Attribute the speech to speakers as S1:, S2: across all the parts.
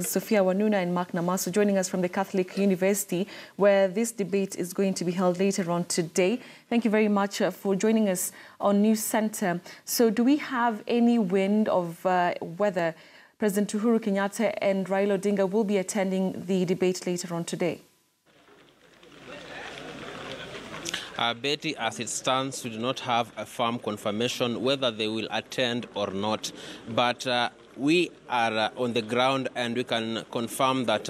S1: Sophia Wanuna and Mark Namaso joining us from the Catholic University, where this debate is going to be held later on today. Thank you very much for joining us on News Center. So do we have any wind of whether President Uhuru Kenyatta and Raila Odinga will be attending the debate later on today?
S2: Betty, as it stands, we do not have a firm confirmation whether they will attend or not. But we are on the ground and we can confirm that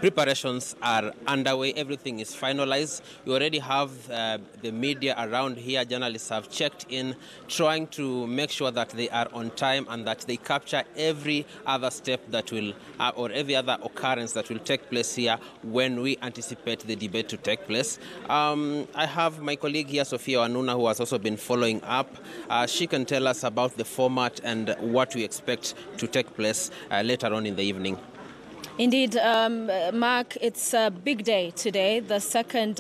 S2: preparations are underway. Everything is finalized. We already have the media around here. Journalists have checked in, trying to make sure that they are on time and that they capture every other step that will, or every other occurrence that will take place here when we anticipate the debate to take place. I have my colleague here, Sophia Wanuna, who has also been following up. She can tell us about the format and what we expect to take place later on in the evening.
S3: Indeed, Mark, it's a big day today. The second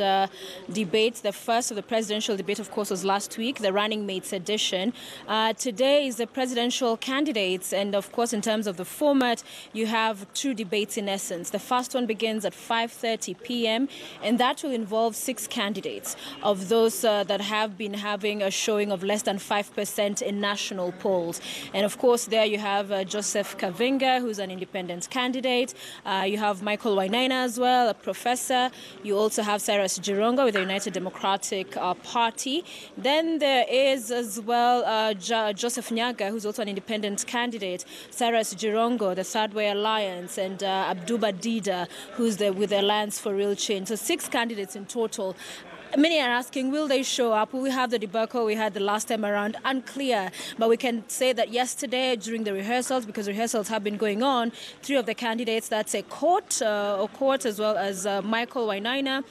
S3: debate, the first of the presidential debate, of course, was last week, the running mates edition. Today is the presidential candidates. And, of course, in terms of the format, you have two debates in essence. The first one begins at 5:30 p.m., and that will involve 6 candidates of those that have been having a showing of less than 5% in national polls. And, of course, there you have Joseph Kavinga, who's an independent candidate. You have Michael Wainaina as well, a professor. You also have Cyrus Jirongo with the United Democratic Party. Then there is as well Joseph Nyaga, who's also an independent candidate, Cyrus Jirongo, the Third Way Alliance, and Abduba Dida, who's with the Alliance for Real Change. So 6 candidates in total. Many are asking, will they show up? Will we have the debacle we had the last time around? Unclear. But we can say that yesterday, during the rehearsals, because rehearsals have been going on, 3 of the candidates, that's a court as well as Michael Wainaina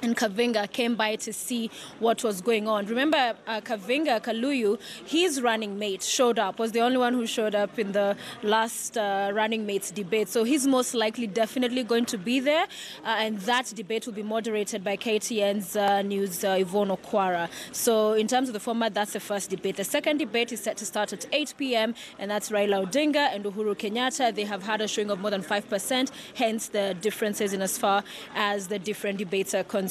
S3: and Kavinga, came by to see what was going on. Remember, Kavinga, Kaluyu, his running mate showed up, was the only one who showed up in the last running mates debate. So he's most likely definitely going to be there. And that debate will be moderated by KTN's news, Yvonne Okwara. So in terms of the format, that's the first debate. The second debate is set to start at 8 p.m. and that's Raila Odinga and Uhuru Kenyatta. They have had a showing of more than 5%, hence the differences in as far as the different debates are concerned.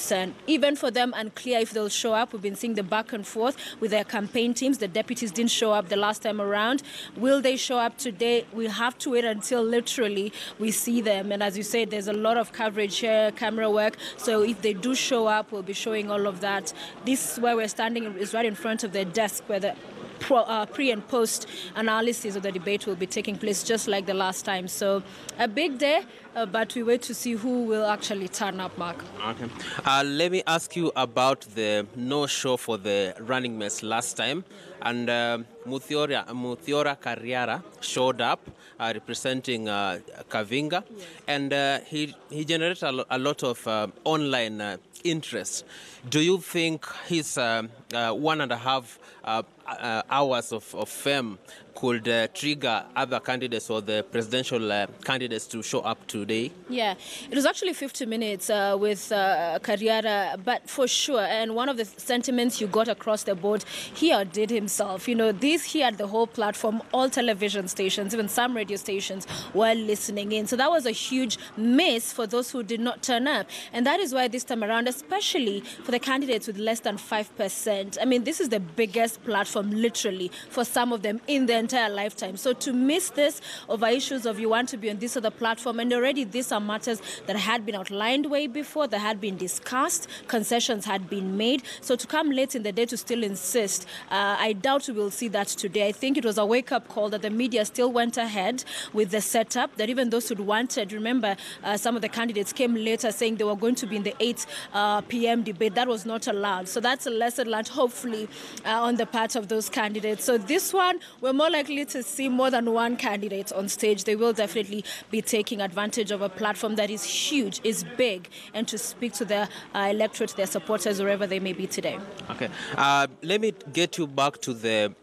S3: Even for them, unclear if they'll show up. We've been seeing the back and forth with their campaign teams. The deputies didn't show up the last time around. Will they show up today? We'll have to wait until literally we see them. And as you said, there's a lot of coverage here, camera work. So if they do show up, we'll be showing all of that. This, where we're standing, is right in front of the desk where the pre and post analysis of the debate will be taking place just like the last time. So a big day, but we wait to see who will actually turn up, Mark.
S2: Okay. Let me ask you about the no-show for the running mates last time. And Muthiora Karriara showed up representing Kavinga. Yes. And he generated a lot of online interest. Do you think his 1.5 hours of fame could trigger other candidates or the presidential candidates to show up today? Yeah,
S3: it was actually 50 minutes with Karriara, but for sure. And one of the sentiments you got across the board, he outdid himself. You know, he had the whole platform, all television stations, even some radio stations were listening in. So that was a huge miss for those who did not turn up. And that is why this time around, especially for the candidates with less than 5%, I mean, this is the biggest platform, literally, for some of them in their entire lifetime. So to miss this over issues of you want to be on this other platform, and already these are matters that had been outlined way before, that had been discussed, concessions had been made. So to come late in the day to still insist, I doubt we will see that today. I think it was a wake-up call that the media still went ahead with the setup, that even those who wanted, remember, some of the candidates came later saying they were going to be in the 8 p.m. debate. That was not allowed. So that's a lesson learned, hopefully, on the part of those candidates. So this one, we're more likely to see more than one candidate on stage. They will definitely be taking advantage of a platform that is huge, is big, and to speak to their electorate, their supporters, wherever they may be today.
S2: Okay. Let me get you back to the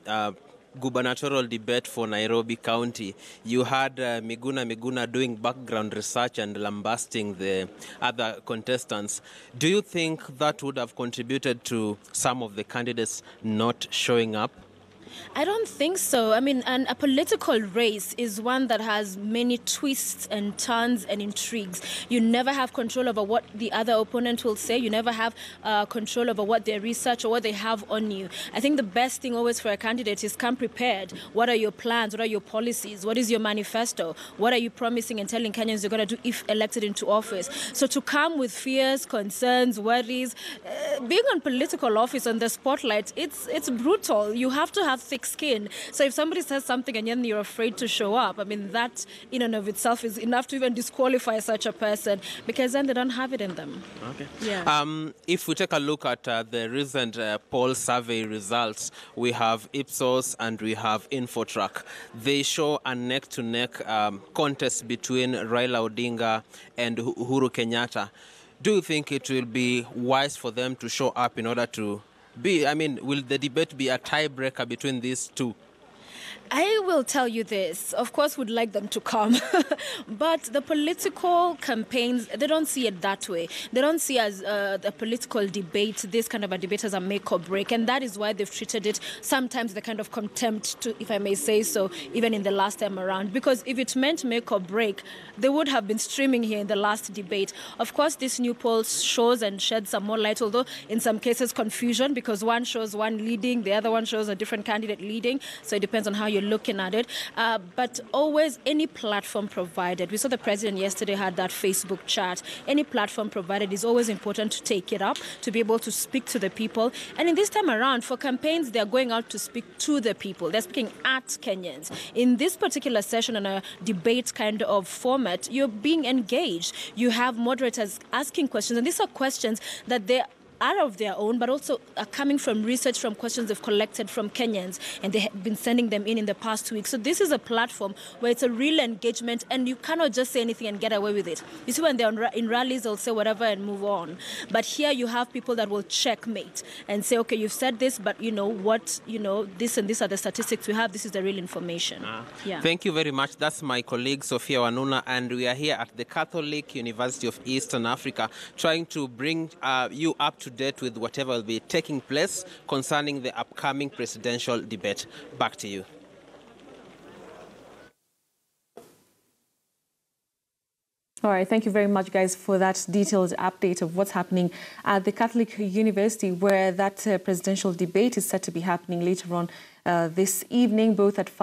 S2: gubernatorial debate for Nairobi County. You had Miguna doing background research and lambasting the other contestants. Do you think that would have contributed to some of the candidates not showing up?
S3: I don't think so. I mean, a political race is one that has many twists and turns and intrigues. You never have control over what the other opponent will say. You never have control over what their research or what they have on you. I think the best thing always for a candidate is come prepared. What are your plans? What are your policies? What is your manifesto? What are you promising and telling Kenyans you're going to do if elected into office? So to come with fears, concerns, worries, being on political office on the spotlight, it's brutal. You have to have thick skin. So if somebody says something and then you're afraid to show up, I mean, that in and of itself is enough to even disqualify such a person, because then they don't have it in them.
S2: Okay.
S3: Yeah.
S2: If we take a look at the recent poll survey results, we have Ipsos and we have Infotrack. They show a neck-to-neck contest between Raila Odinga and Uhuru Kenyatta. Do you think it will be wise for them to show up in order to will the debate be a tiebreaker between these two?
S3: I will tell you this. Of course, we'd like them to come. But the political campaigns, they don't see it that way. They don't see as a political debate, this kind of a debate, as a make or break. And that is why they've treated it sometimes the kind of contempt, to, if I may say so, even in the last time around. Because if it meant make or break, they would have been streaming here in the last debate. Of course, this new poll shows and sheds some more light, although in some cases confusion, because one shows one leading, the other one shows a different candidate leading. So it depends on how you're looking at it. But always, any platform provided. We saw the president yesterday had that Facebook chat. Any platform provided is always important to take it up, to be able to speak to the people. And in this time around, for campaigns, they're going out to speak to the people. They're speaking at Kenyans. In this particular session, on a debate kind of format, you're being engaged. You have moderators asking questions, and these are questions that they are of their own, but also are coming from research, from questions they've collected from Kenyans, and they have been sending them in the past week. So this is a platform where it's a real engagement, and you cannot just say anything and get away with it. You see, when they're in rallies, they'll say whatever and move on. But here you have people that will checkmate and say, okay, you've said this, but you know what, this and this are the statistics we have. This is the real information. Yeah.
S2: Thank you very much. That's my colleague, Sophia Wanuna, and we are here at the Catholic University of Eastern Africa trying to bring you up to date with whatever will be taking place concerning the upcoming presidential debate. Back to you.
S1: All right, thank you very much, guys, for that detailed update of what's happening at the Catholic University, where that presidential debate is set to be happening later on this evening, both at 5